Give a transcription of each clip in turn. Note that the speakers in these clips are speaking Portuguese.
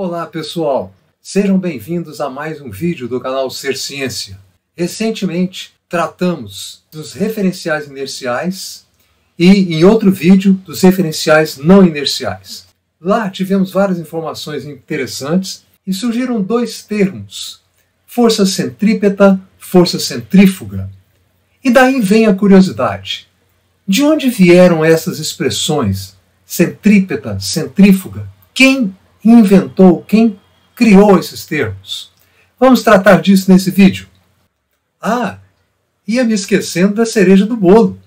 Olá pessoal, sejam bem-vindos a mais um vídeo do canal Ser Ciência. Recentemente tratamos dos referenciais inerciais e em outro vídeo dos referenciais não inerciais. Lá tivemos várias informações interessantes e surgiram dois termos, força centrípeta, força centrífuga. E daí vem a curiosidade. De onde vieram essas expressões, centrípeta, centrífuga? Quem inventou, quem criou esses termos? Vamos tratar disso nesse vídeo. Ia me esquecendo da cereja do bolo.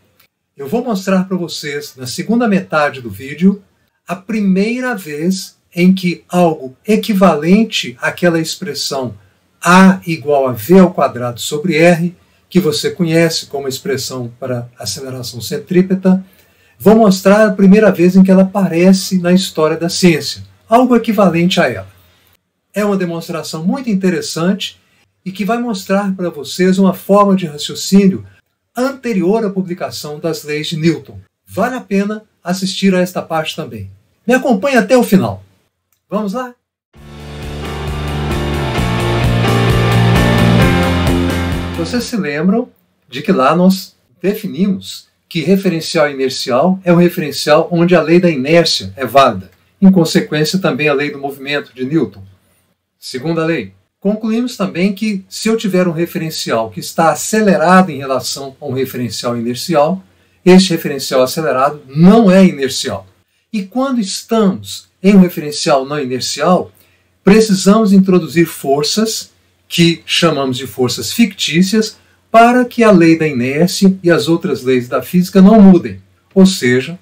Eu vou mostrar para vocês, na segunda metade do vídeo, a primeira vez em que algo equivalente àquela expressão A igual a V ao quadrado sobre R, que você conhece como expressão para aceleração centrípeta, vou mostrar a primeira vez em que ela aparece na história da ciência, algo equivalente a ela. É uma demonstração muito interessante e que vai mostrar para vocês uma forma de raciocínio anterior à publicação das leis de Newton. Vale a pena assistir a esta parte também. Me acompanhe até o final. Vamos lá? Vocês se lembram de que lá nós definimos que referencial inercial é um referencial onde a lei da inércia é válida. Em consequência, também a lei do movimento de Newton. Segunda lei. Concluímos também que se eu tiver um referencial que está acelerado em relação a um referencial inercial, este referencial acelerado não é inercial. E quando estamos em um referencial não inercial, precisamos introduzir forças que chamamos de forças fictícias para que a lei da inércia e as outras leis da física não mudem, ou seja,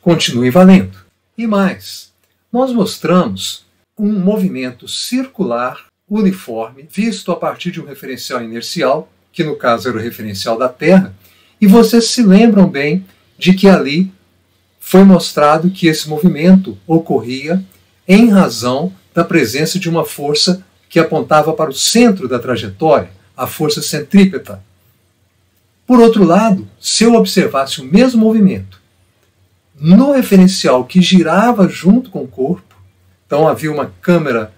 continuem valendo. E mais, nós mostramos um movimento circular uniforme visto a partir de um referencial inercial, que no caso era o referencial da Terra, e vocês se lembram bem de que ali foi mostrado que esse movimento ocorria em razão da presença de uma força que apontava para o centro da trajetória, a força centrípeta. Por outro lado, se eu observasse o mesmo movimento no referencial que girava junto com o corpo, então havia uma câmera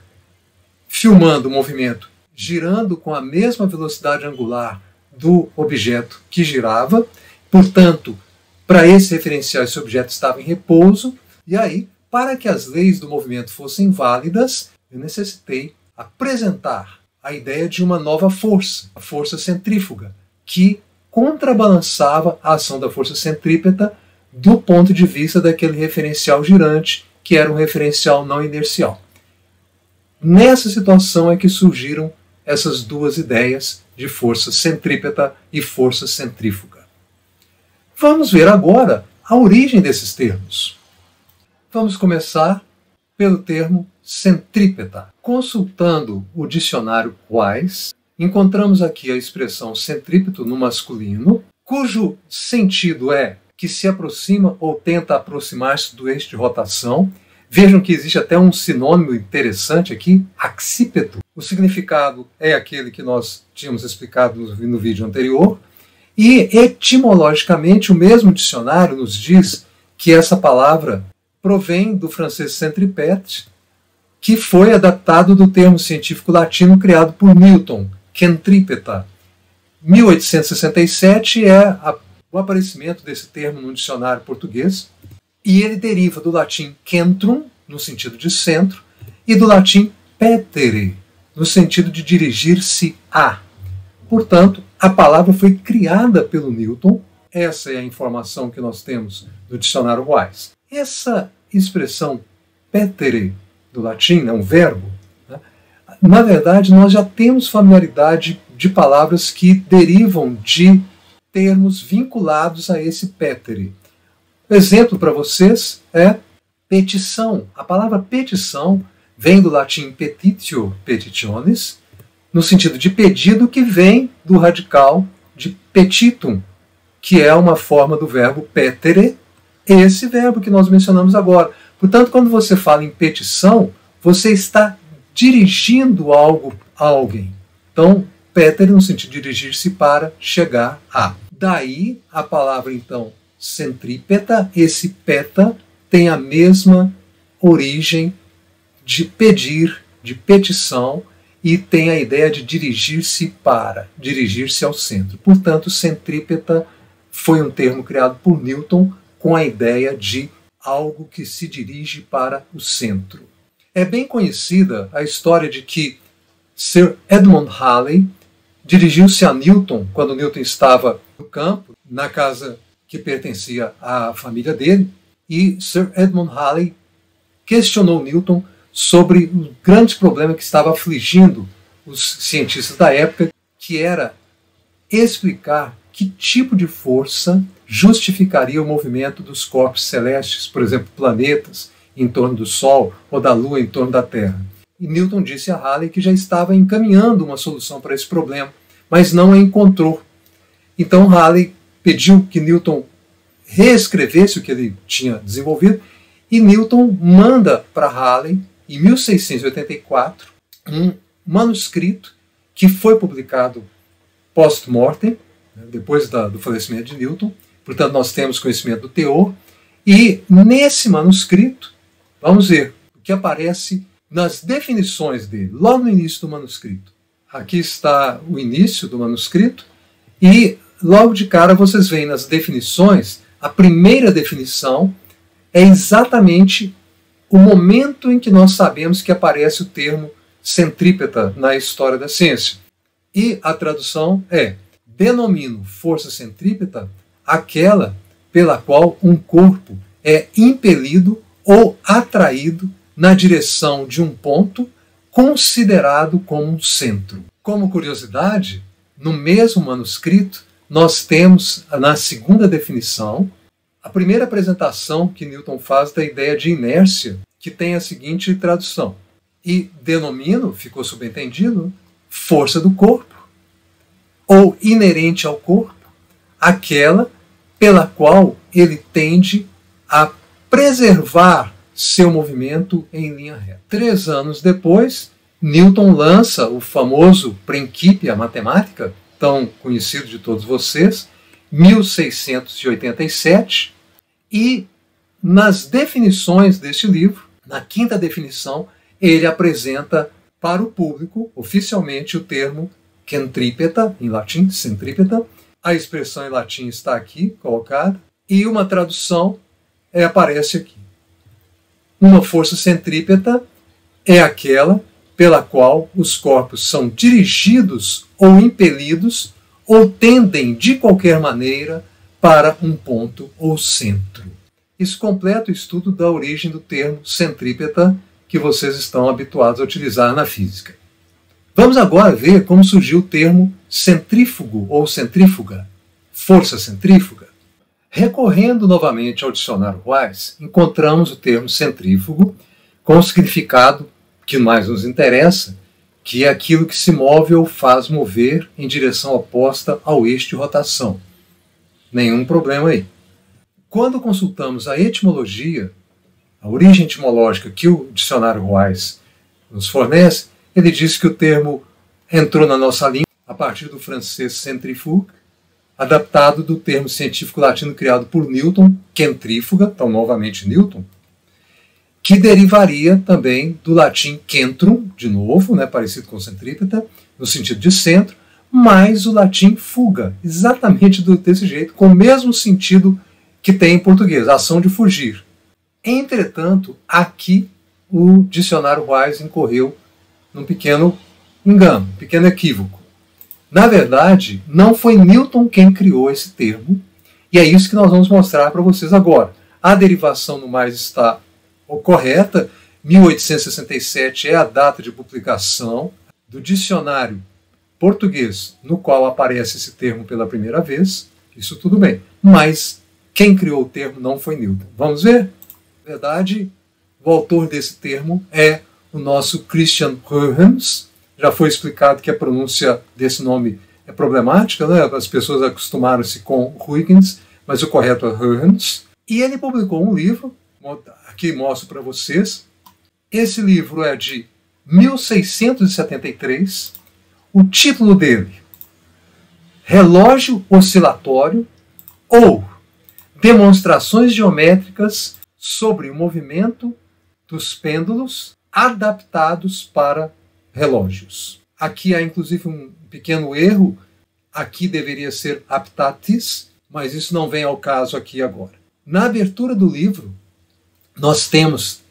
filmando o movimento girando com a mesma velocidade angular do objeto que girava, portanto, para esse referencial esse objeto estava em repouso, e aí, para que as leis do movimento fossem válidas, eu necessitei apresentar a ideia de uma nova força, a força centrífuga, que contrabalançava a ação da força centrípeta do ponto de vista daquele referencial girante, que era um referencial não inercial. Nessa situação é que surgiram essas duas ideias de força centrípeta e força centrífuga. Vamos ver agora a origem desses termos. Vamos começar pelo termo centrípeta. Consultando o dicionário Wise, encontramos aqui a expressão centrípeto no masculino, cujo sentido é que se aproxima ou tenta aproximar-se do eixo de rotação. Vejam que existe até um sinônimo interessante aqui, accípeto. O significado é aquele que nós tínhamos explicado no vídeo anterior. E etimologicamente o mesmo dicionário nos diz que essa palavra provém do francês centripète, que foi adaptado do termo científico latino criado por Newton, centrípeta. 1867 é o aparecimento desse termo no dicionário português, e ele deriva do latim centrum, no sentido de centro, e do latim petere, no sentido de dirigir-se a. Portanto, a palavra foi criada pelo Newton. Essa é a informação que nós temos no dicionário Wise. Essa expressão petere, do latim, é um verbo, né? Na verdade, nós já temos familiaridade de palavras que derivam de termos vinculados a esse petere. O exemplo para vocês é petição. A palavra petição vem do latim petitio, petitionis, no sentido de pedido, que vem do radical de petitum, que é uma forma do verbo petere, esse verbo que nós mencionamos agora. Portanto, quando você fala em petição, você está dirigindo algo a alguém. Então, petere no sentido de dirigir-se para chegar a. Daí a palavra, então, centrípeta. Esse peta tem a mesma origem de pedir, de petição, e tem a ideia de dirigir-se ao centro. Portanto, centrípeta foi um termo criado por Newton com a ideia de algo que se dirige para o centro. É bem conhecida a história de que Sir Edmund Halley dirigiu-se a Newton quando Newton estava no campo, na casa que pertencia à família dele, e Sir Edmund Halley questionou Newton sobre o grande problema que estava afligindo os cientistas da época, que era explicar que tipo de força justificaria o movimento dos corpos celestes, por exemplo, planetas em torno do Sol ou da Lua em torno da Terra. E Newton disse a Halley que já estava encaminhando uma solução para esse problema, mas não a encontrou. Então Halley pediu que Newton reescrevesse o que ele tinha desenvolvido, e Newton manda para Halley, em 1684, um manuscrito que foi publicado post-mortem, depois do falecimento de Newton. Portanto, nós temos conhecimento do teor, e nesse manuscrito, vamos ver o que aparece nas definições dele, logo no início do manuscrito. Aqui está o início do manuscrito, e logo de cara vocês veem nas definições, a primeira definição é exatamente o momento em que nós sabemos que aparece o termo centrípeta na história da ciência. E a tradução é: denomino força centrípeta aquela pela qual um corpo é impelido ou atraído na direção de um ponto considerado como um centro. Como curiosidade, no mesmo manuscrito, nós temos, na segunda definição, a primeira apresentação que Newton faz da ideia de inércia, que tem a seguinte tradução: e denomino, ficou subentendido, força do corpo, ou inerente ao corpo, aquela pela qual ele tende a preservar seu movimento em linha reta. 3 anos depois, Newton lança o famoso Principia Mathematica, tão conhecido de todos vocês, 1687, e nas definições deste livro, na quinta definição, ele apresenta para o público, oficialmente, o termo centrípeta, em latim, centrípeta. A expressão em latim está aqui, colocada, e uma tradução aparece aqui. Uma força centrípeta é aquela pela qual os corpos são dirigidos ou impelidos ou tendem, de qualquer maneira, para um ponto ou centro. Isso completa o estudo da origem do termo centrípeta que vocês estão habituados a utilizar na física. Vamos agora ver como surgiu o termo centrífugo ou centrífuga, força centrífuga. Recorrendo novamente ao dicionário Wise, encontramos o termo centrífugo com o significado que mais nos interessa, que é aquilo que se move ou faz mover em direção oposta ao eixo de rotação. Nenhum problema aí. Quando consultamos a etimologia, a origem etimológica que o dicionário Wise nos fornece, ele diz que o termo entrou na nossa língua a partir do francês centrifuge, adaptado do termo científico latino criado por Newton, centrífuga, então novamente Newton, que derivaria também do latim centrum, de novo, parecido com centrípeta, no sentido de centro, mais o latim fuga, exatamente desse jeito, com o mesmo sentido que tem em português, ação de fugir. Entretanto, aqui o dicionário Wise incorreu num pequeno engano, um pequeno equívoco. Na verdade, não foi Newton quem criou esse termo, e é isso que nós vamos mostrar para vocês agora. A derivação no mais está correta, 1867 é a data de publicação do dicionário português no qual aparece esse termo pela primeira vez, isso tudo bem, mas quem criou o termo não foi Newton. Vamos ver? Na verdade, o autor desse termo é o nosso Christian Huygens. Já foi explicado que a pronúncia desse nome é problemática, as pessoas acostumaram-se com Huygens, mas o correto é Huygens. E ele publicou um livro, aqui mostro para vocês. Esse livro é de 1673. O título dele, Relógio Oscilatório ou Demonstrações Geométricas sobre o Movimento dos Pêndulos adaptados para relógios. Aqui há inclusive um pequeno erro, aqui deveria ser aptatis, mas isso não vem ao caso aqui agora. Na abertura do livro, nós temos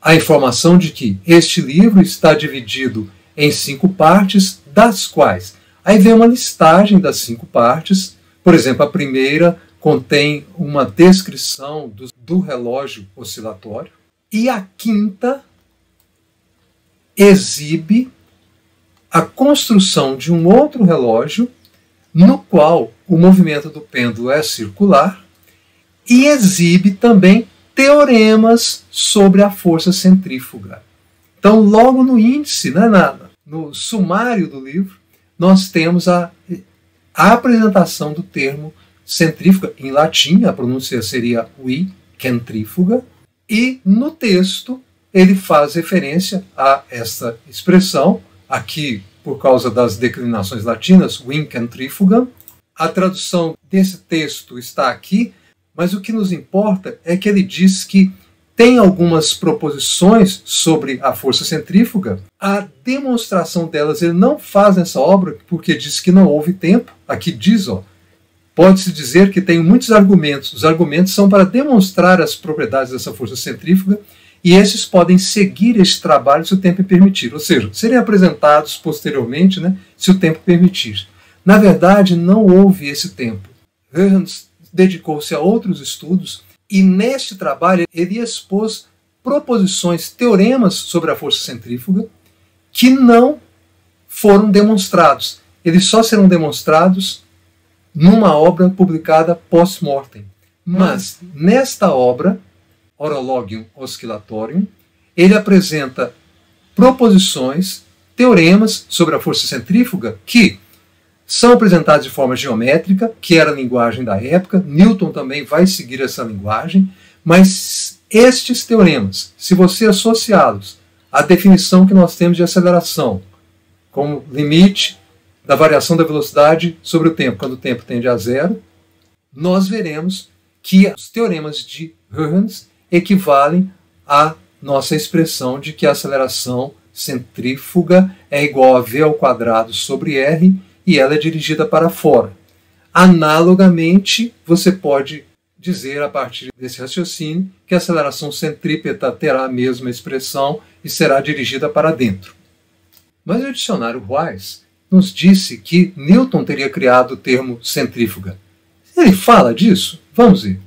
a informação de que este livro está dividido em 5 partes, das quais aí vem uma listagem das 5 partes. Por exemplo, a primeira contém uma descrição do relógio oscilatório e a quinta exibe a construção de um outro relógio no qual o movimento do pêndulo é circular e exibe também teoremas sobre a força centrífuga. Então, logo no índice, no sumário do livro, nós temos a apresentação do termo centrífuga, em latim, a pronúncia seria vi centrífuga, e no texto ele faz referência a essa expressão, aqui por causa das declinações latinas, vi centrífuga. A tradução desse texto está aqui, mas o que nos importa é que ele diz que tem algumas proposições sobre a força centrífuga. A demonstração delas ele não faz nessa obra, porque diz que não houve tempo. Aqui diz, pode-se dizer que tem muitos argumentos. Os argumentos são para demonstrar as propriedades dessa força centrífuga, e esses podem seguir este trabalho se o tempo permitir. Ou seja, serem apresentados posteriormente, se o tempo permitir. Na verdade, não houve esse tempo. Huygens dedicou-se a outros estudos, e neste trabalho ele expôs proposições, teoremas sobre a força centrífuga que não foram demonstrados. Eles só serão demonstrados numa obra publicada post-mortem. Mas nesta obra, Horologium Oscillatorium, ele apresenta proposições, teoremas sobre a força centrífuga que são apresentados de forma geométrica, que era a linguagem da época. Newton também vai seguir essa linguagem, mas estes teoremas, se você associá-los à definição que nós temos de aceleração, como limite da variação da velocidade sobre o tempo, quando o tempo tende a zero, nós veremos que os teoremas de Huygens equivalem à nossa expressão de que a aceleração centrífuga é igual a v² sobre r, e ela é dirigida para fora. Analogamente, você pode dizer, a partir desse raciocínio, que a aceleração centrípeta terá a mesma expressão e será dirigida para dentro. Mas o dicionário Wise nos disse que Newton teria criado o termo centrífuga. Ele fala disso? Vamos ver.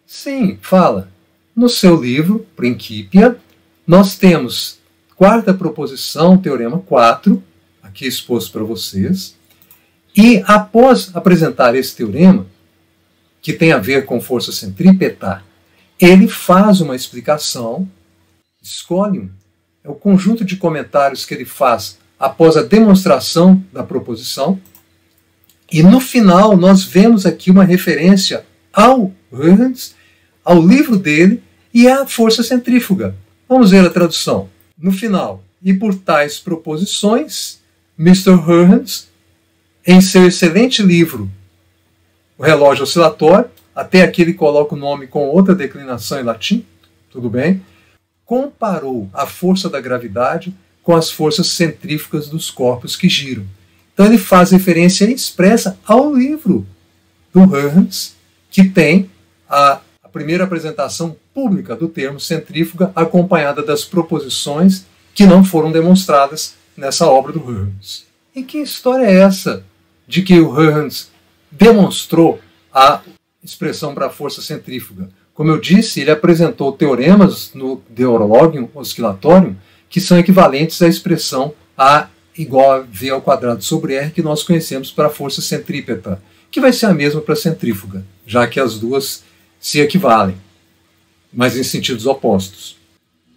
Sim, fala. No seu livro, Principia, nós temos 4ª proposição, teorema 4, aqui exposto para vocês. E após apresentar esse teorema, que tem a ver com força centrípeta, ele faz uma explicação, escolhe o conjunto de comentários que ele faz após a demonstração da proposição, e no final nós vemos aqui uma referência ao Huygens, ao livro dele e à força centrífuga. Vamos ver a tradução. No final, e por tais proposições, Mr. Huygens, em seu excelente livro, O Relógio Oscilatório, até aqui ele coloca o nome com outra declinação em latim, tudo bem, comparou a força da gravidade com as forças centrífugas dos corpos que giram. Então ele faz referência expressa ao livro do Huygens, que tem a primeira apresentação pública do termo centrífuga, acompanhada das proposições que não foram demonstradas nessa obra do Huygens. E que história é essa de que o Huygens demonstrou a expressão para a força centrífuga? Como eu disse, ele apresentou teoremas no De Horologium Oscillatorium que são equivalentes à expressão A igual a v² sobre r que nós conhecemos para a força centrípeta, que vai ser a mesma para a centrífuga, já que as duas se equivalem, mas em sentidos opostos.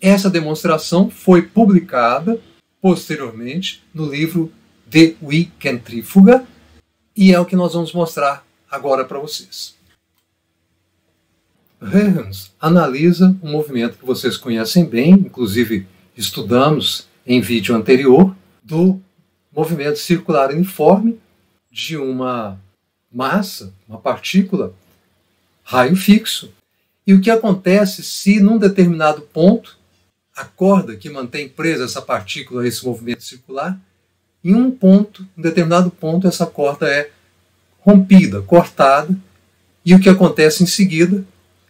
Essa demonstração foi publicada posteriormente no livro De vi centrífuga, e é o que nós vamos mostrar agora para vocês. Huygens analisa um movimento que vocês conhecem bem, inclusive estudamos em vídeo anterior, do movimento circular uniforme de uma massa, uma partícula, raio fixo. E o que acontece se num determinado ponto a corda que mantém presa essa partícula a esse movimento circular, em um ponto, em determinado ponto, essa corda é rompida, cortada, e o que acontece em seguida,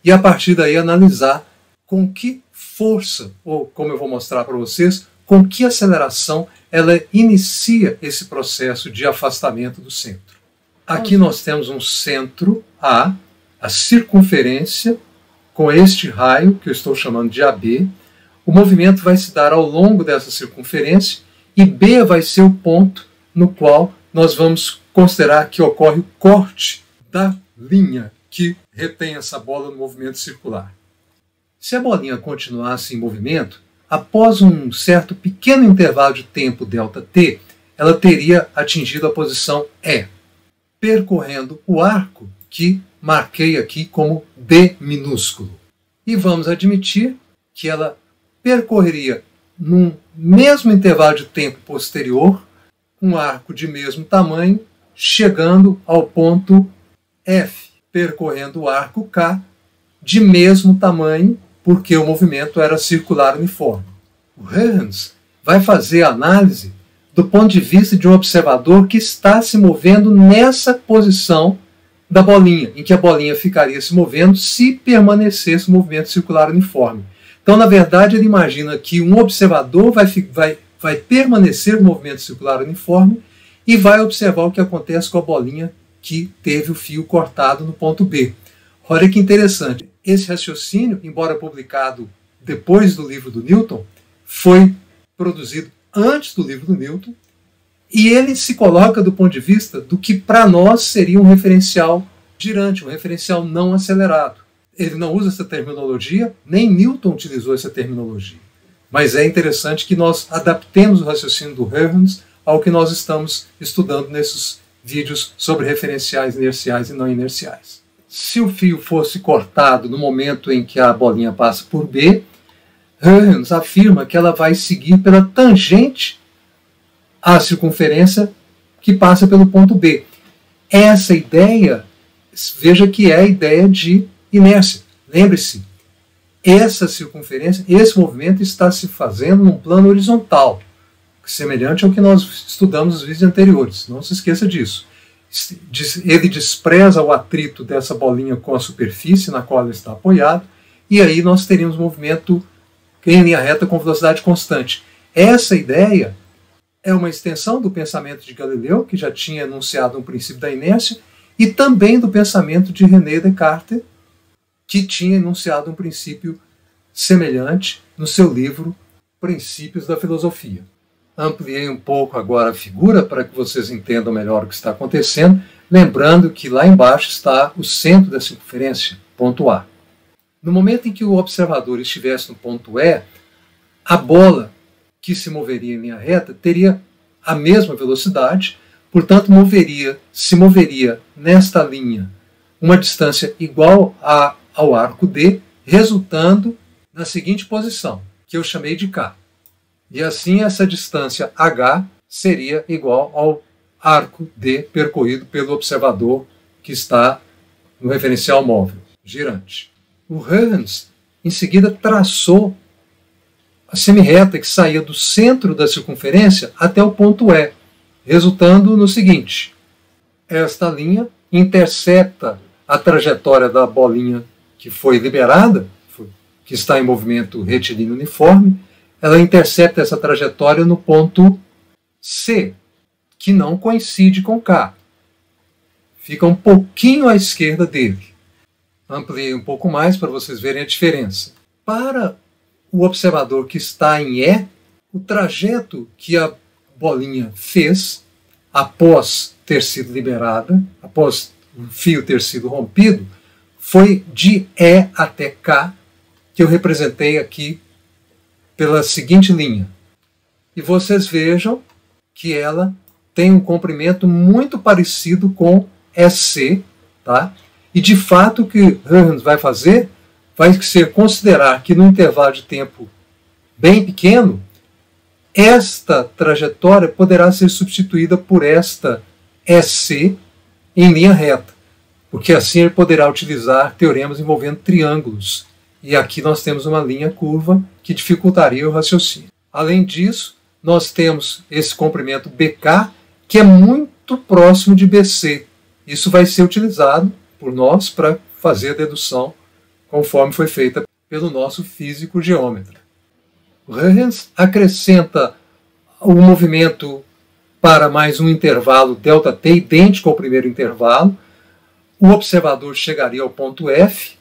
e a partir daí analisar com que força, ou como eu vou mostrar para vocês, com que aceleração ela inicia esse processo de afastamento do centro. Aqui nós temos um centro A, a circunferência, com este raio, que eu estou chamando de AB. O movimento vai se dar ao longo dessa circunferência, e B vai ser o ponto no qual nós vamos considerar que ocorre o corte da linha que retém essa bola no movimento circular. Se a bolinha continuasse em movimento, após um certo pequeno intervalo de tempo ΔT, ela teria atingido a posição E, percorrendo o arco que marquei aqui como D minúsculo. E vamos admitir que ela percorreria num mesmo intervalo de tempo posterior, um arco de mesmo tamanho, chegando ao ponto F, percorrendo o arco K de mesmo tamanho, porque o movimento era circular uniforme. O Huygens vai fazer a análise do ponto de vista de um observador que está se movendo nessa posição da bolinha, em que a bolinha ficaria se movendo se permanecesse o movimento circular uniforme. Então, na verdade, ele imagina que um observador vai permanecer no movimento circular uniforme e vai observar o que acontece com a bolinha que teve o fio cortado no ponto B. Olha que interessante. Esse raciocínio, embora publicado depois do livro do Newton, foi produzido antes do livro do Newton, e ele se coloca do ponto de vista do que para nós seria um referencial girante, um referencial não acelerado. Ele não usa essa terminologia, nem Newton utilizou essa terminologia. Mas é interessante que nós adaptemos o raciocínio do Huygens ao que nós estamos estudando nesses vídeos sobre referenciais inerciais e não inerciais. Se o fio fosse cortado no momento em que a bolinha passa por B, Huygens afirma que ela vai seguir pela tangente à circunferência que passa pelo ponto B. Essa ideia, veja que é a ideia de inércia. Lembre-se, essa circunferência, esse movimento está se fazendo num plano horizontal, semelhante ao que nós estudamos nos vídeos anteriores. Não se esqueça disso. Ele despreza o atrito dessa bolinha com a superfície na qual ele está apoiado, e aí nós teríamos movimento em linha reta com velocidade constante. Essa ideia é uma extensão do pensamento de Galileu, que já tinha enunciado um princípio da inércia, e também do pensamento de René Descartes, que tinha enunciado um princípio semelhante no seu livro Princípios da Filosofia. Ampliei um pouco agora a figura para que vocês entendam melhor o que está acontecendo, lembrando que lá embaixo está o centro da circunferência, ponto A. No momento em que o observador estivesse no ponto E, a bola que se moveria em linha reta teria a mesma velocidade, portanto se moveria nesta linha uma distância igual ao arco D, resultando na seguinte posição, que eu chamei de K. E assim essa distância H seria igual ao arco D percorrido pelo observador que está no referencial móvel, girante. O Huygens, em seguida, traçou a semirreta que saía do centro da circunferência até o ponto E, resultando no seguinte: esta linha intercepta a trajetória da bolinha que foi liberada, que está em movimento retilíneo uniforme, ela intercepta essa trajetória no ponto C, que não coincide com K. Fica um pouquinho à esquerda dele. Ampliei um pouco mais para vocês verem a diferença. Para o observador que está em E, o trajeto que a bolinha fez após ter sido liberada, após o fio ter sido rompido, foi de E até K, que eu representei aqui pela seguinte linha. E vocês vejam que ela tem um comprimento muito parecido com SC, tá? E de fato o que Huygens vai fazer vai ser considerar que no intervalo de tempo bem pequeno, esta trajetória poderá ser substituída por esta SC em linha reta, porque assim ele poderá utilizar teoremas envolvendo triângulos e aqui nós temos uma linha curva que dificultaria o raciocínio. Além disso, nós temos esse comprimento BK, que é muito próximo de BC. Isso vai ser utilizado por nós para fazer a dedução conforme foi feita pelo nosso físico geômetra. O Huygens acrescenta o movimento para mais um intervalo ΔT idêntico ao primeiro intervalo. O observador chegaria ao ponto F,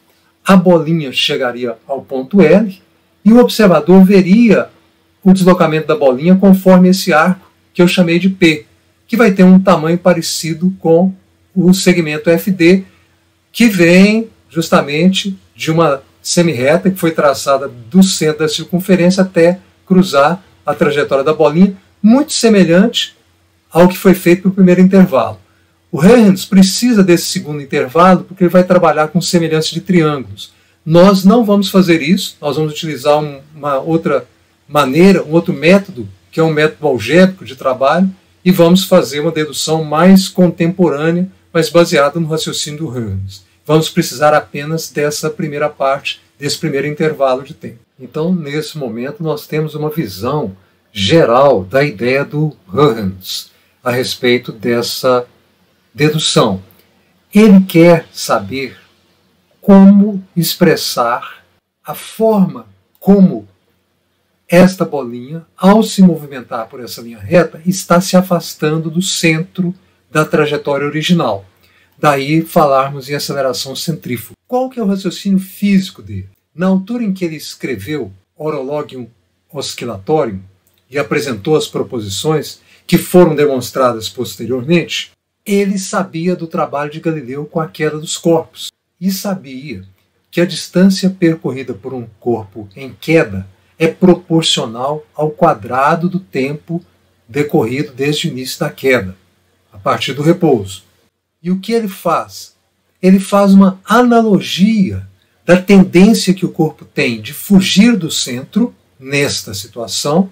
a bolinha chegaria ao ponto L e o observador veria o deslocamento da bolinha conforme esse arco que eu chamei de P, que vai ter um tamanho parecido com o segmento FD, que vem justamente de uma semirreta que foi traçada do centro da circunferência até cruzar a trajetória da bolinha, muito semelhante ao que foi feito no primeiro intervalo. O Huygens precisa desse segundo intervalo porque ele vai trabalhar com semelhança de triângulos. Nós não vamos fazer isso, nós vamos utilizar uma outra maneira, um outro método, que é um método algébrico de trabalho, e vamos fazer uma dedução mais contemporânea, mas baseada no raciocínio do Huygens. Vamos precisar apenas dessa primeira parte, desse primeiro intervalo de tempo. Então, nesse momento, nós temos uma visão geral da ideia do Huygens a respeito dessa dedução. Ele quer saber como expressar a forma como esta bolinha, ao se movimentar por essa linha reta, está se afastando do centro da trajetória original. Daí falarmos em aceleração centrífuga. Qual que é o raciocínio físico dele? Na altura em que ele escreveu Horologium Oscillatorium e apresentou as proposições que foram demonstradas posteriormente, ele sabia do trabalho de Galileu com a queda dos corpos e sabia que a distância percorrida por um corpo em queda é proporcional ao quadrado do tempo decorrido desde o início da queda, a partir do repouso. E o que ele faz? Ele faz uma analogia da tendência que o corpo tem de fugir do centro, nesta situação,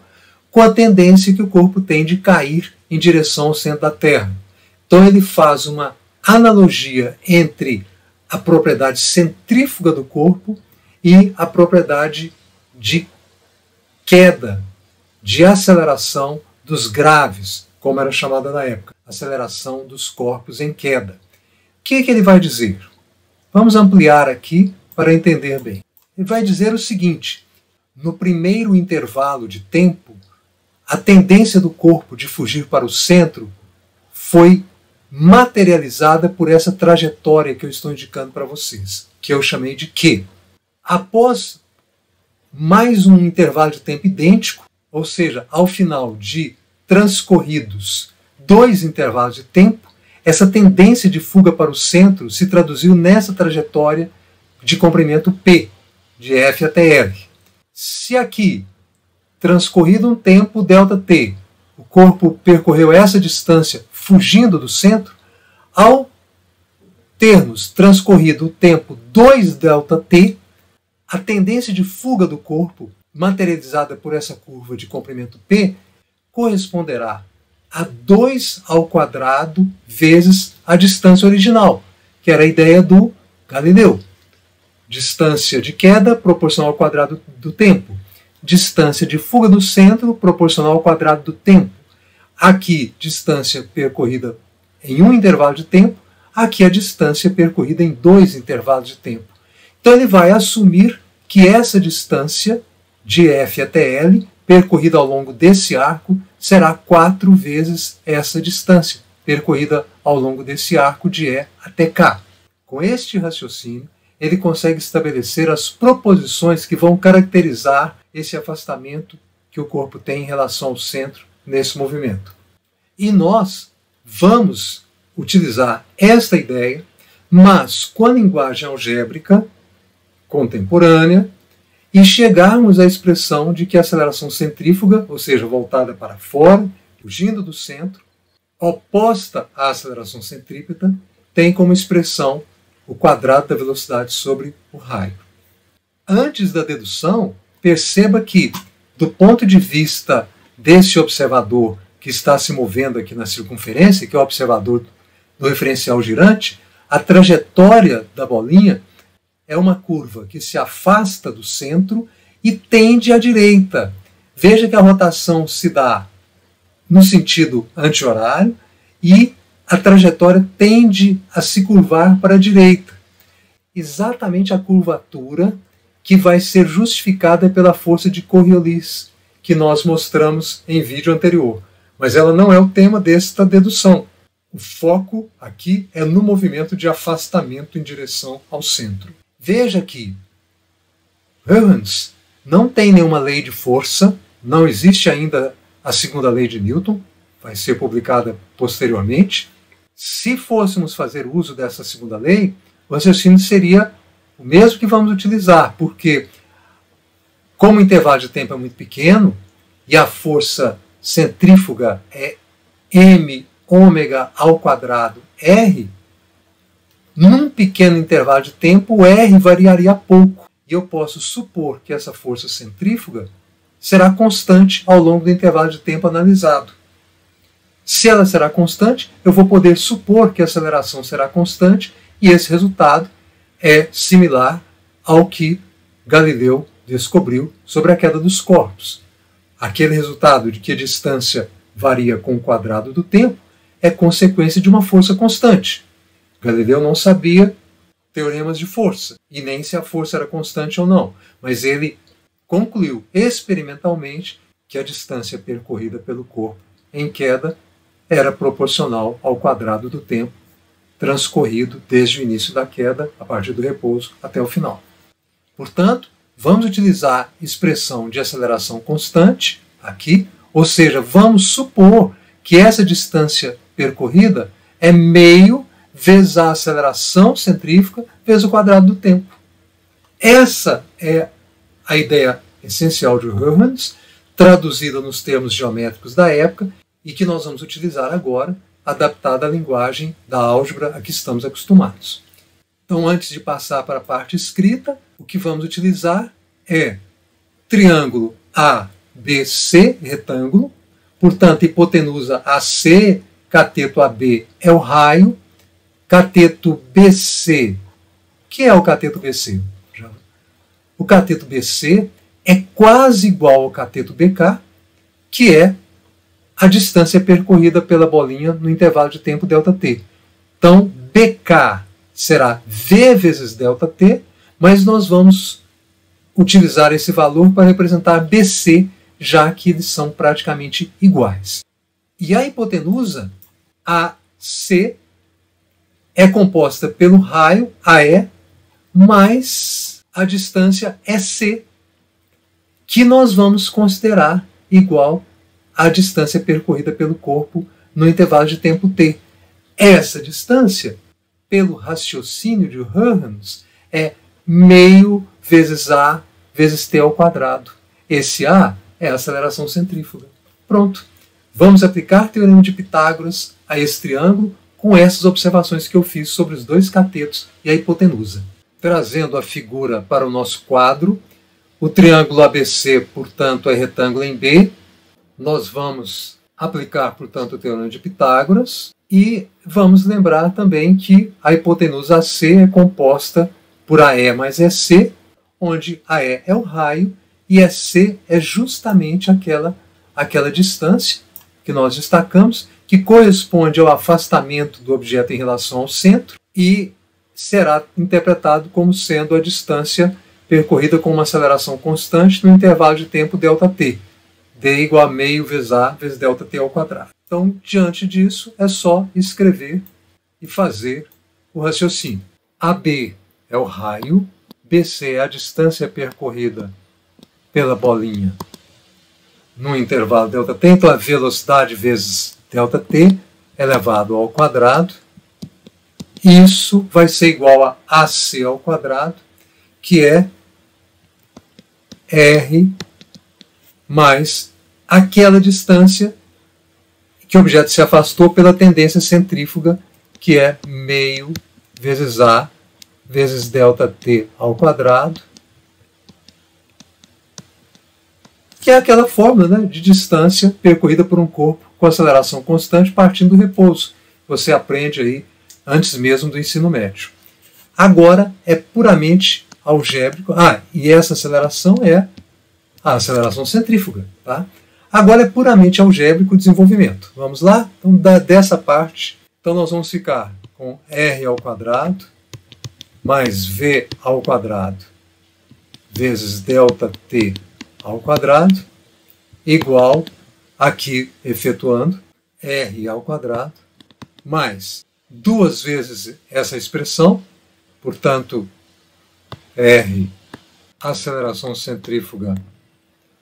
com a tendência que o corpo tem de cair em direção ao centro da Terra. Então ele faz uma analogia entre a propriedade centrífuga do corpo e a propriedade de queda, de aceleração dos graves, como era chamada na época, aceleração dos corpos em queda. O que ele vai dizer? Vamos ampliar aqui para entender bem. Ele vai dizer o seguinte: no primeiro intervalo de tempo, a tendência do corpo de fugir para o centro foi materializada por essa trajetória que eu estou indicando para vocês, que eu chamei de Q. Após mais um intervalo de tempo idêntico, ou seja, ao final de transcorridos 2 intervalos de tempo, essa tendência de fuga para o centro se traduziu nessa trajetória de comprimento P, de F até L. Se aqui, transcorrido um tempo ΔT, o corpo percorreu essa distância fugindo do centro, ao termos transcorrido o tempo 2ΔT, a tendência de fuga do corpo, materializada por essa curva de comprimento P, corresponderá a 2 ao quadrado vezes a distância original, que era a ideia do Galileu. Distância de queda proporcional ao quadrado do tempo. Distância de fuga do centro proporcional ao quadrado do tempo. Aqui, distância percorrida em um intervalo de tempo. Aqui, a distância percorrida em 2 intervalos de tempo. Então, ele vai assumir que essa distância de F até L, percorrida ao longo desse arco, será 4 vezes essa distância, percorrida ao longo desse arco de E até K. Com este raciocínio, ele consegue estabelecer as proposições que vão caracterizar esse afastamento que o corpo tem em relação ao centro nesse movimento. E nós vamos utilizar esta ideia, mas com a linguagem algébrica contemporânea, e chegarmos à expressão de que a aceleração centrífuga, ou seja, voltada para fora, fugindo do centro, oposta à aceleração centrípeta, tem como expressão o quadrado da velocidade sobre o raio. Antes da dedução, perceba que, do ponto de vista desse observador que está se movendo aqui na circunferência, que é o observador do referencial girante, a trajetória da bolinha é uma curva que se afasta do centro e tende à direita. Veja que a rotação se dá no sentido anti-horário e a trajetória tende a se curvar para a direita. Exatamente a curvatura que vai ser justificada pela força de Coriolis, que nós mostramos em vídeo anterior. Mas ela não é o tema desta dedução. O foco aqui é no movimento de afastamento em direção ao centro. Veja que Huygens não tem nenhuma lei de força, não existe ainda a segunda lei de Newton, vai ser publicada posteriormente. Se fôssemos fazer uso dessa segunda lei, o raciocínio seria o mesmo que vamos utilizar, porque como o intervalo de tempo é muito pequeno e a força centrífuga é m ômega ao quadrado r, num pequeno intervalo de tempo o r variaria pouco. E eu posso supor que essa força centrífuga será constante ao longo do intervalo de tempo analisado. Se ela será constante, eu vou poder supor que a aceleração será constante e esse resultado é similar ao que Galileu descobriu sobre a queda dos corpos. Aquele resultado de que a distância varia com o quadrado do tempo é consequência de uma força constante. Galileu não sabia teoremas de força e nem se a força era constante ou não, mas ele concluiu experimentalmente que a distância percorrida pelo corpo em queda era proporcional ao quadrado do tempo transcorrido desde o início da queda, a partir do repouso, até o final. Portanto, vamos utilizar a expressão de aceleração constante aqui, ou seja, vamos supor que essa distância percorrida é meio vezes a aceleração centrífuga vezes o quadrado do tempo. Essa é a ideia essencial de Huygens, traduzida nos termos geométricos da época e que nós vamos utilizar agora, adaptada à linguagem da álgebra a que estamos acostumados. Então, antes de passar para a parte escrita, o que vamos utilizar é triângulo ABC, retângulo, portanto, hipotenusa AC, cateto AB é o raio, cateto BC. O que é o cateto BC? O cateto BC é quase igual ao cateto BK, que é a distância percorrida pela bolinha no intervalo de tempo ΔT. Então, BK será V vezes ΔT, mas nós vamos utilizar esse valor para representar BC, já que eles são praticamente iguais. E a hipotenusa, AC, é composta pelo raio AE mais a distância EC, que nós vamos considerar igual à distância percorrida pelo corpo no intervalo de tempo t. Essa distância, pelo raciocínio de Huygens, é meio vezes a vezes t ao quadrado. Esse a é a aceleração centrífuga. Pronto. Vamos aplicar o teorema de Pitágoras a esse triângulo com essas observações que eu fiz sobre os dois catetos e a hipotenusa. Trazendo a figura para o nosso quadro, o triângulo ABC, portanto, é retângulo em B. Nós vamos aplicar, portanto, o teorema de Pitágoras e vamos lembrar também que a hipotenusa AC é composta por AE mais EC, onde AE é o raio e EC é justamente aquela distância que nós destacamos, que corresponde ao afastamento do objeto em relação ao centro e será interpretado como sendo a distância percorrida com uma aceleração constante no intervalo de tempo ΔT. D igual a meio vezes A vezes ΔT ao quadrado. Então, diante disso, é só escrever e fazer o raciocínio. AB é o raio, BC é a distância percorrida pela bolinha no intervalo ΔT, então a velocidade vezes ΔT elevado ao quadrado. Isso vai ser igual a AC ao quadrado, que é R mais aquela distância que o objeto se afastou pela tendência centrífuga, que é meio vezes A vezes ΔT ao quadrado, que é aquela fórmula, né, de distância percorrida por um corpo com aceleração constante partindo do repouso. Você aprende aí antes mesmo do ensino médio. Agora é puramente algébrico. E essa aceleração é a aceleração centrífuga. Tá? Agora é puramente algébrico o desenvolvimento. Vamos lá? Então, dessa parte, então nós vamos ficar com r ao quadrado mais v ao quadrado vezes ΔT ao quadrado igual, aqui efetuando, r ao quadrado mais 2 vezes essa expressão, portanto, r aceleração centrífuga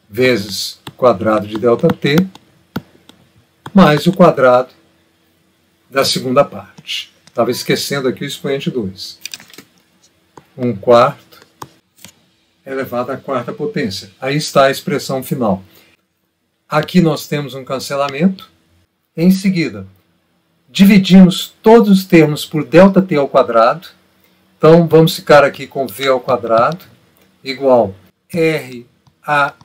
vezes quadrado de ΔT mais o quadrado da segunda parte. Estava esquecendo aqui o expoente 2. 1/4 elevado à quarta potência. Aí está a expressão final. Aqui nós temos um cancelamento. Em seguida, dividimos todos os termos por ΔT ao quadrado. Então, vamos ficar aqui com V ao quadrado igual RACF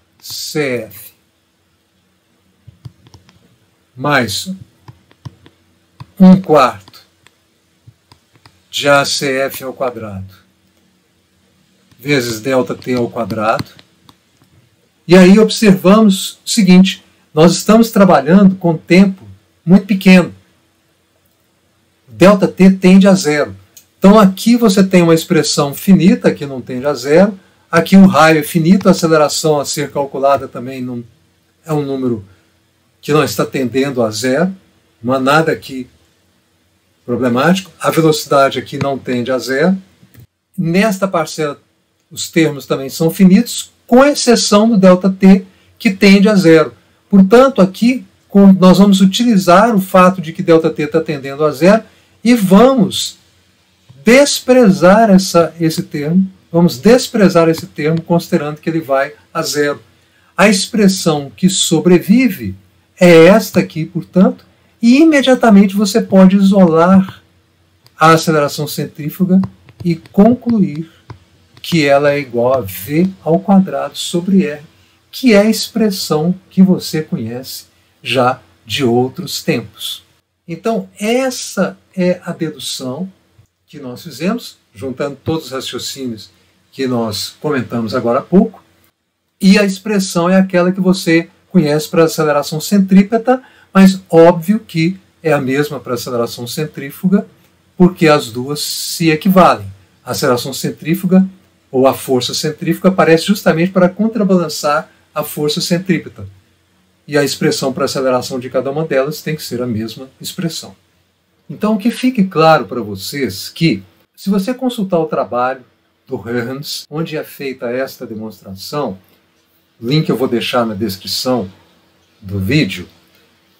mais 1/4 de ACF ao quadrado vezes ΔT ao quadrado. E aí observamos o seguinte, nós estamos trabalhando com tempo muito pequeno. ΔT tende a zero. Então aqui você tem uma expressão finita que não tende a zero. Aqui o raio é finito, a aceleração a ser calculada também não é um número que não está tendendo a zero. Não há nada aqui problemático. A velocidade aqui não tende a zero. Nesta parcela, os termos também são finitos, com exceção do ΔT, que tende a zero. Portanto, aqui nós vamos utilizar o fato de que ΔT está tendendo a zero e vamos desprezar esse termo. Vamos desprezar esse termo, considerando que ele vai a zero. A expressão que sobrevive é esta aqui, portanto, e imediatamente você pode isolar a aceleração centrífuga e concluir que ela é igual a V ao quadrado sobre R, que é a expressão que você conhece já de outros tempos. Então, essa é a dedução que nós fizemos, juntando todos os raciocínios que nós comentamos agora há pouco, e a expressão é aquela que você conhece para a aceleração centrípeta, mas óbvio que é a mesma para a aceleração centrífuga, porque as duas se equivalem. A aceleração centrífuga ou a força centrífuga aparece justamente para contrabalançar a força centrípeta. E a expressão para a aceleração de cada uma delas tem que ser a mesma expressão. Então, que fique claro para vocês que, se você consultar o trabalho do Huygens, onde é feita esta demonstração, o link eu vou deixar na descrição do vídeo,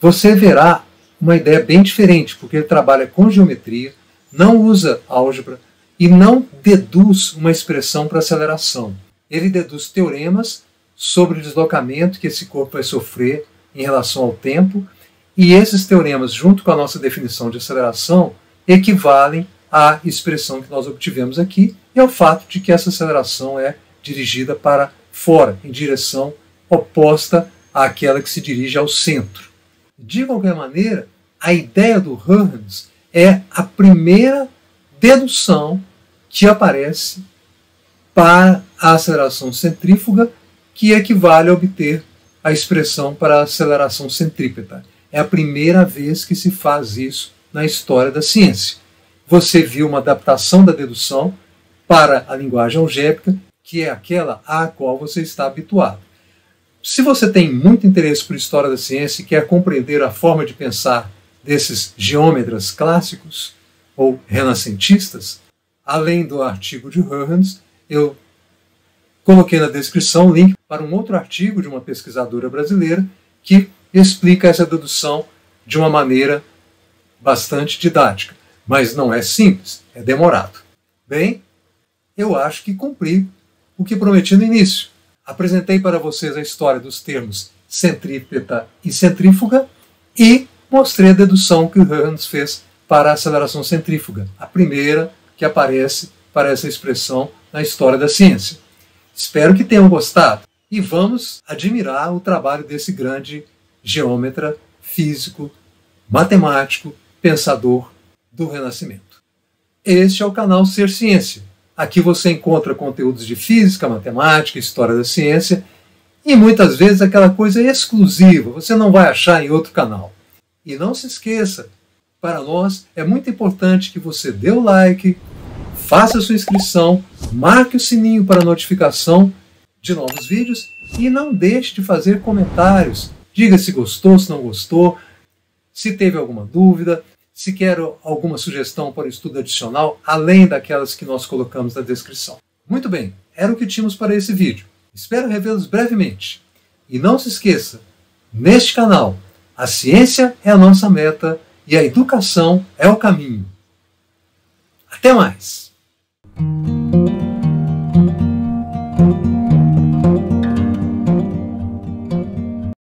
você verá uma ideia bem diferente, porque ele trabalha com geometria, não usa álgebra, e não deduz uma expressão para aceleração. Ele deduz teoremas sobre o deslocamento que esse corpo vai sofrer em relação ao tempo, e esses teoremas, junto com a nossa definição de aceleração, equivalem à expressão que nós obtivemos aqui e ao fato de que essa aceleração é dirigida para fora, em direção oposta àquela que se dirige ao centro. De qualquer maneira, a ideia do Huygens é a primeira dedução que aparece para a aceleração centrífuga, que equivale a obter a expressão para a aceleração centrípeta. É a primeira vez que se faz isso na história da ciência. Você viu uma adaptação da dedução para a linguagem algébrica, que é aquela à qual você está habituado. Se você tem muito interesse por história da ciência e quer compreender a forma de pensar desses geômetras clássicos ou renascentistas, além do artigo de Huygens, eu coloquei na descrição o link para um outro artigo de uma pesquisadora brasileira que explica essa dedução de uma maneira bastante didática. Mas não é simples, é demorado. Bem, eu acho que cumpri o que prometi no início. Apresentei para vocês a história dos termos centrípeta e centrífuga e mostrei a dedução que o Huygens fez para a aceleração centrífuga, a primeira que aparece para essa expressão na história da ciência. Espero que tenham gostado e vamos admirar o trabalho desse grande geômetra, físico, matemático, pensador do Renascimento. este é o canal Ser Ciência. Aqui você encontra conteúdos de física, matemática, história da ciência e muitas vezes aquela coisa exclusiva, você não vai achar em outro canal. E não se esqueça, para nós é muito importante que você dê o like, faça a sua inscrição, marque o sininho para notificação de novos vídeos e não deixe de fazer comentários. Diga se gostou, se não gostou, se teve alguma dúvida, se quer alguma sugestão para o estudo adicional, além daquelas que nós colocamos na descrição. Muito bem, era o que tínhamos para esse vídeo. Espero revê-los brevemente. E não se esqueça, neste canal, a ciência é a nossa meta e a educação é o caminho. Até mais!